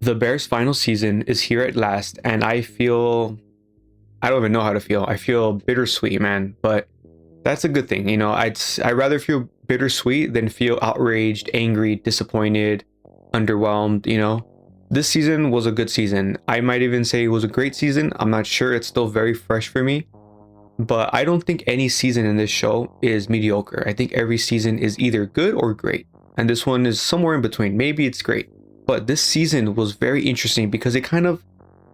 The Bears' final season is here at last, and I don't even know how to feel. I feel bittersweet, man, but that's a good thing. I'd rather feel bittersweet than feel outraged, angry, disappointed, underwhelmed. This season was a good season. I might even say it was a great season. I'm not sure. It's still very fresh for me. But I don't think any season in this show is mediocre. I think every season is either good or great. And this one is somewhere in between. Maybe it's great. But this season was very interesting because it kind of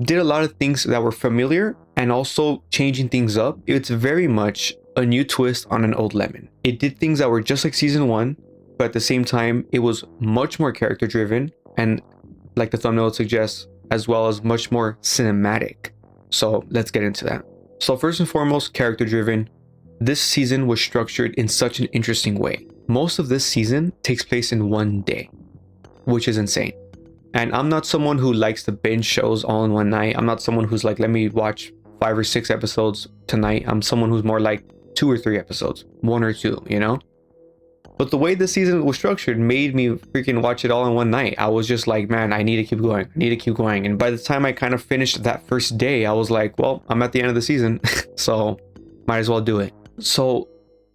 did a lot of things that were familiar and also changing things up. It's very much a new twist on an old lemon. It did things that were just like season one, but at the same time, it was much more character driven and, like the thumbnail suggests, as well as much more cinematic. So let's get into that. So first and foremost, character driven. This season was structured in such an interesting way. Most of this season takes place in one day, which is insane. And I'm not someone who likes to binge shows all in one night. I'm not someone who's like, let me watch 5 or 6 episodes tonight. I'm someone who's more like 2 or 3 episodes, 1 or 2. But the way the season was structured made me freaking watch it all in one night. I was just like, man, I need to keep going. I need to keep going. And by the time I kind of finished that first day, I was like, well, I'm at the end of the season, so might as well do it. So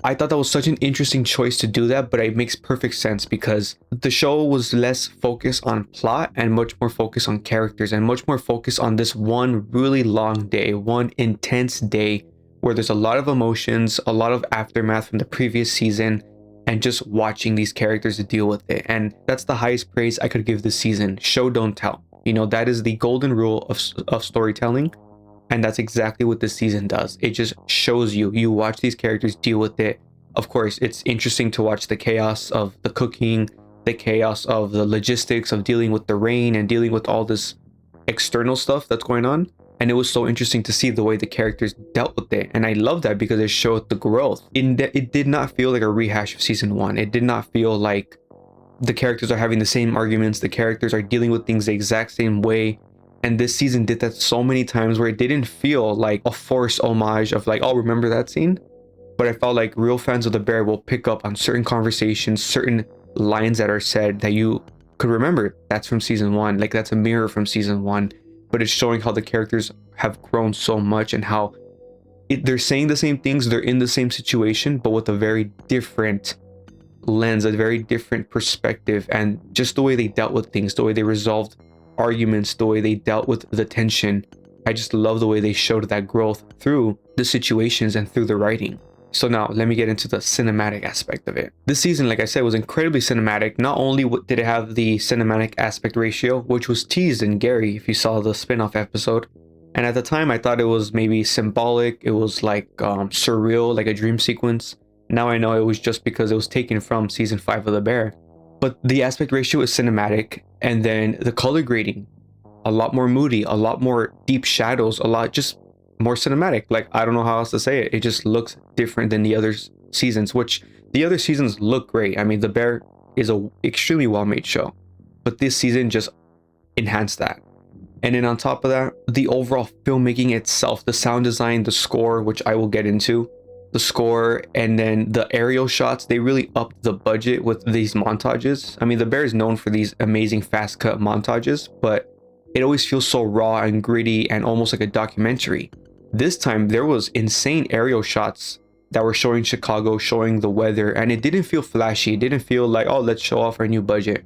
I thought that was such an interesting choice to do that, but it makes perfect sense because the show was less focused on plot and much more focused on characters and much more focused on this one really long day, one intense day where there's a lot of emotions, a lot of aftermath from the previous season, and just watching these characters deal with it. And that's the highest praise I could give this season. Show, don't tell. That is the golden rule of storytelling. And that's exactly what this season does. It just shows you watch these characters deal with it. Of course, it's interesting to watch the chaos of the cooking, the chaos of the logistics of dealing with the rain and dealing with all this external stuff that's going on. And it was so interesting to see the way the characters dealt with it. And I love that because it showed the growth. It did not feel like a rehash of season one. It did not feel like the characters are having the same arguments. The characters are dealing with things the exact same way. And this season did that so many times where it didn't feel like a forced homage of like, oh, remember that scene? But I felt like real fans of The Bear will pick up on certain conversations, certain lines that are said that you could remember. That's from season one. Like that's a mirror from season one. But it's showing how the characters have grown so much and how they're saying the same things, they're in the same situation, but with a very different lens, a very different perspective, and just the way they dealt with things, the way they resolved arguments, the way they dealt with the tension. I just love the way they showed that growth through the situations and through the writing. So now let me get into the cinematic aspect of it. This season, like I said, was incredibly cinematic. Not only did it have the cinematic aspect ratio, which was teased in Gary, if you saw the spin-off episode. And at the time, I thought it was maybe symbolic. It was like surreal, like a dream sequence. Now I know it was just because it was taken from season 5 of The Bear. But the aspect ratio is cinematic. And then the color grading, a lot more moody, a lot more deep shadows, a lot just more cinematic. Like, I don't know how else to say it. It just looks different than the other seasons, which the other seasons look great. I mean, The Bear is a extremely well-made show, but this season just enhanced that. And then on top of that, the overall filmmaking itself, the sound design, the score, which I will get into, the score, and then the aerial shots, they really upped the budget with these montages. I mean, The Bear is known for these amazing fast cut montages, but it always feels so raw and gritty and almost like a documentary. This time there was insane aerial shots that were showing Chicago, showing the weather, and it didn't feel flashy. It didn't feel like, oh, let's show off our new budget.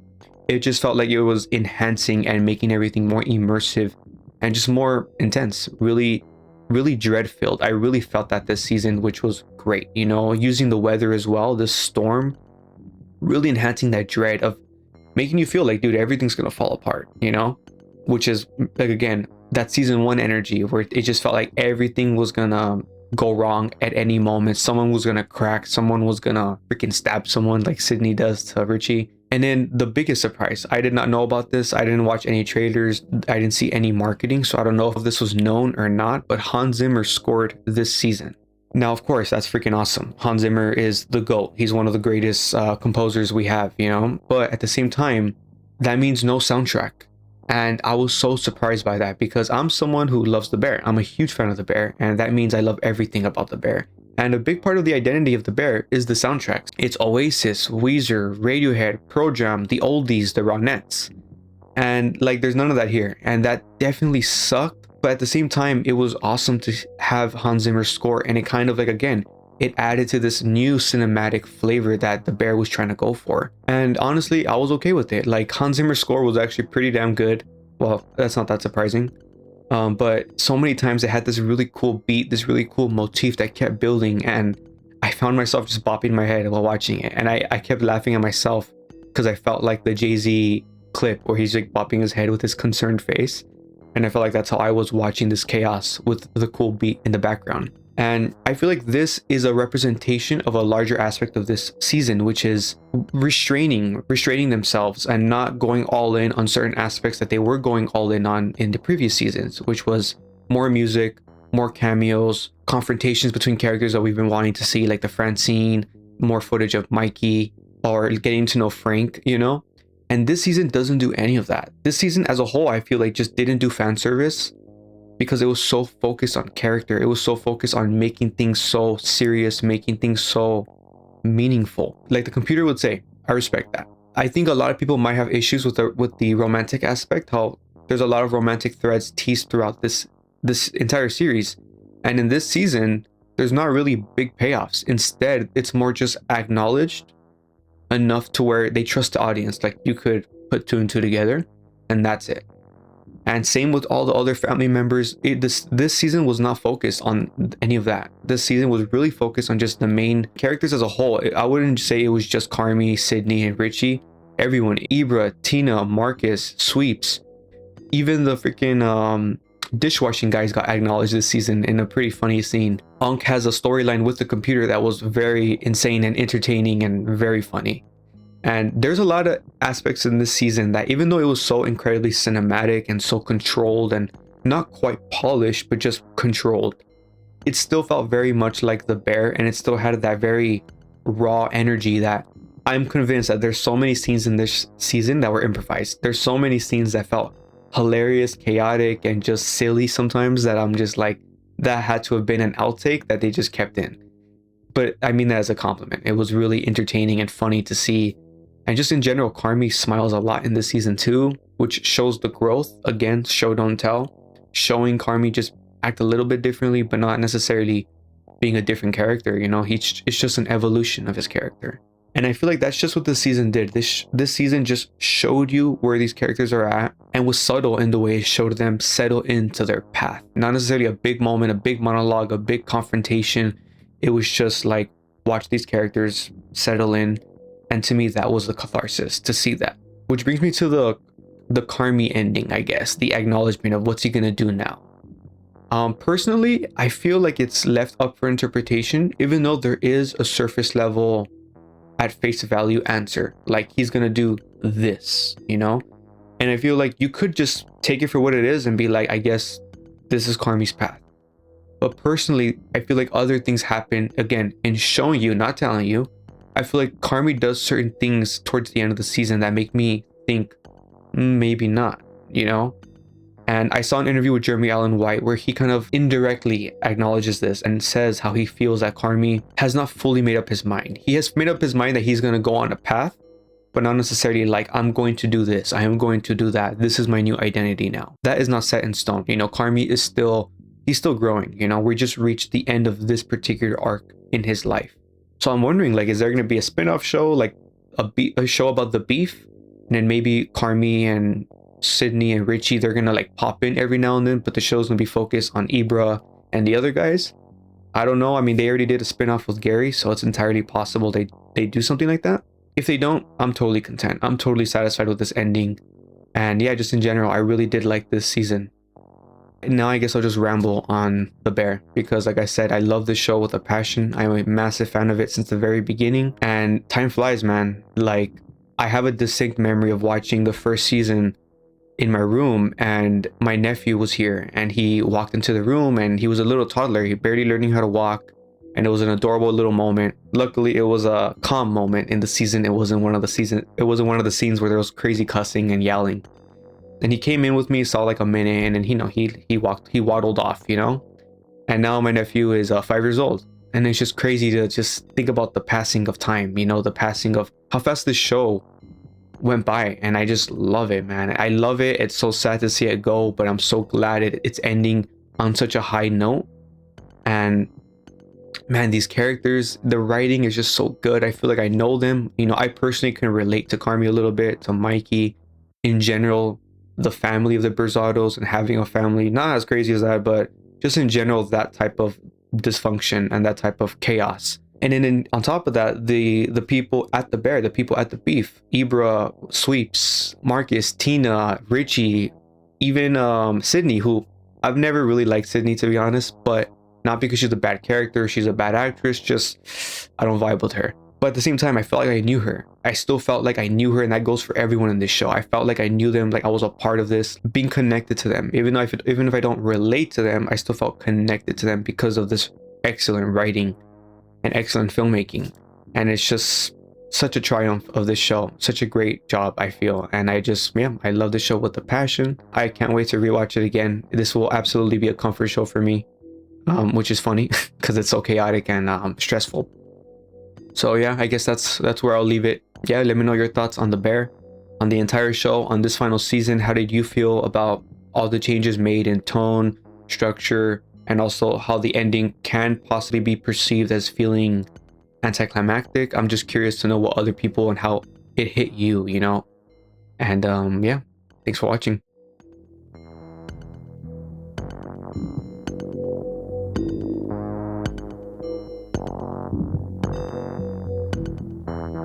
It just felt like it was enhancing and making everything more immersive and just more intense, really dread filled. I really felt that this season, which was great. Using the weather as well, the storm, really enhancing that dread of making you feel like, dude, everything's gonna fall apart, which is like, again, that season 1 energy where it just felt like everything was gonna go wrong at any moment. Someone was gonna crack, someone was gonna freaking stab someone like Sydney does to Richie. And then the biggest surprise, I did not know about this. I didn't watch any trailers. I didn't see any marketing, so I don't know if this was known or not, but Hans Zimmer scored this season. Now, of course, that's freaking awesome. Hans Zimmer is the GOAT. He's one of the greatest composers we have, but at the same time, that means no soundtrack. And I was so surprised by that because I'm someone who loves The Bear. I'm a huge fan of The Bear, and that means I love everything about The Bear. And a big part of the identity of The Bear is the soundtracks. It's Oasis, Weezer, Radiohead, Pearl Jam, the oldies, the Ronettes. And like there's none of that here, and that definitely sucked. But at the same time, it was awesome to have Hans Zimmer's score, and it kind of like, again, it added to this new cinematic flavor that the bear was trying to go for. And honestly, I was okay with it. Like Hans Zimmer's score was actually pretty damn good. Well, that's not that surprising. But so many times it had this really cool beat, this really cool motif that kept building, and I found myself just bopping my head while watching it. And I kept laughing at myself because I felt like the Jay-Z clip where he's like bopping his head with his concerned face. And I felt like that's how I was watching this chaos with the cool beat in the background. And I feel like this is a representation of a larger aspect of this season, which is restraining themselves and not going all in on certain aspects that they were going all in on in the previous seasons, which was more music, more cameos, confrontations between characters that we've been wanting to see, like the Francine, more footage of Mikey, or getting to know Frank, you know? And this season doesn't do any of that. This season as a whole, I feel like just didn't do fan service because it was so focused on character. It was so focused on making things so serious, making things so meaningful. Like the computer would say, I respect that. I think a lot of people might have issues with the romantic aspect, how there's a lot of romantic threads teased throughout this entire series. And in this season, there's not really big payoffs. Instead, it's more just acknowledged enough to where they trust the audience. Like you could put two and two together, and that's it. And same with all the other family members. This season was not focused on any of that. This season was really focused on just the main characters as a whole. I wouldn't say it was just Carmy, Sydney, and Richie. Everyone, Ibra, Tina, Marcus, Sweeps, even the freaking dishwashing guys got acknowledged this season in a pretty funny scene. Ankh has a storyline with the computer that was very insane and entertaining and very funny. And there's a lot of aspects in this season that, even though it was so incredibly cinematic and so controlled and not quite polished, but just controlled, it still felt very much like The Bear, and it still had that very raw energy that I'm convinced that there's so many scenes in this season that were improvised. There's so many scenes that felt hilarious, chaotic, and just silly sometimes that I'm just like, that had to have been an outtake that they just kept in. But I mean that as a compliment. It was really entertaining and funny to see. And just in general, Carmy smiles a lot in this season too, which shows the growth. Again, show don't tell. Showing Carmy just act a little bit differently, but not necessarily being a different character, you know? It's just an evolution of his character. And I feel like that's just what this season did. This season just showed you where these characters are at, and was subtle in the way it showed them settle into their path. Not necessarily a big moment, a big monologue, a big confrontation. It was just like, watch these characters settle in. And to me, that was the catharsis to see that. Which brings me to the Carmy ending, I guess. The acknowledgement of what's he gonna do now. Personally, I feel like it's left up for interpretation, even though there is a surface level at face value answer. Like, he's gonna do this, you know? And I feel like you could just take it for what it is and be like, I guess this is Carmy's path. But personally, I feel like other things happen, again, in showing you, not telling you. I feel like Carmy does certain things towards the end of the season that make me think, maybe not, you know? And I saw an interview with Jeremy Allen White where he kind of indirectly acknowledges this and says how he feels that Carmy has not fully made up his mind. He has made up his mind that he's going to go on a path, but not necessarily like, I'm going to do this, I am going to do that, this is my new identity now. That is not set in stone. You know, Carmy is he's still growing, you know? We just reached the end of this particular arc in his life. So I'm wondering, like, is there going to be a spin-off show, like a show about the beef? And then maybe Carmy and Sydney and Richie, they're going to like pop in every now and then, but the show's going to be focused on Ibra and the other guys. I don't know. I mean, they already did a spin-off with Gary, so it's entirely possible they do something like that. If they don't, I'm totally content. I'm totally satisfied with this ending. And yeah, just in general, I really did like this season. Now I guess I'll just ramble on The Bear, because like I said, I love this show with a passion. I'm a massive fan of it since the very beginning, and time flies, man. Like, I have a distinct memory of watching the first season in my room, and my nephew was here, and he walked into the room, and he was a little toddler. He barely learning how to walk, and it was an adorable little moment. Luckily, it was a calm moment in the season. It wasn't one of the scenes where there was crazy cussing and yelling. And he came in with me, saw like a minute, and then he waddled off, you know. And now my nephew is 5 years old, and it's just crazy to just think about the passing of time, you know, the passing of how fast this show went by, and I just love it, man. I love it. It's so sad to see it go, but I'm so glad it's ending on such a high note. And man, these characters, the writing is just so good. I feel like I know them. You know, I personally can relate to Carmy a little bit, to Mikey, in general, the family of the Berzados and having a family, not as crazy as that, but just in general, that type of dysfunction and that type of chaos. And then on top of that, the people at the bear, the people at the beef, Ibra, Sweeps, Marcus, Tina, Richie, even Sydney, who I've never really liked Sydney, to be honest, but not because she's a bad character, she's a bad actress, just I don't vibe with her. But at the same time, I felt like I knew her. I still felt like I knew her, and that goes for everyone in this show. I felt like I knew them, like I was a part of this, being connected to them. Even if I don't relate to them, I still felt connected to them because of this excellent writing and excellent filmmaking. And it's just such a triumph of this show. Such a great job, I feel. And I love this show with a passion. I can't wait to rewatch it again. This will absolutely be a comfort show for me, which is funny because it's so chaotic and stressful. So yeah, I guess that's where I'll leave it. Yeah, let me know your thoughts on The Bear, on the entire show, on this final season. How did you feel about all the changes made in tone, structure, and also how the ending can possibly be perceived as feeling anticlimactic? I'm just curious to know what other people and how it hit you, you know? And yeah, thanks for watching.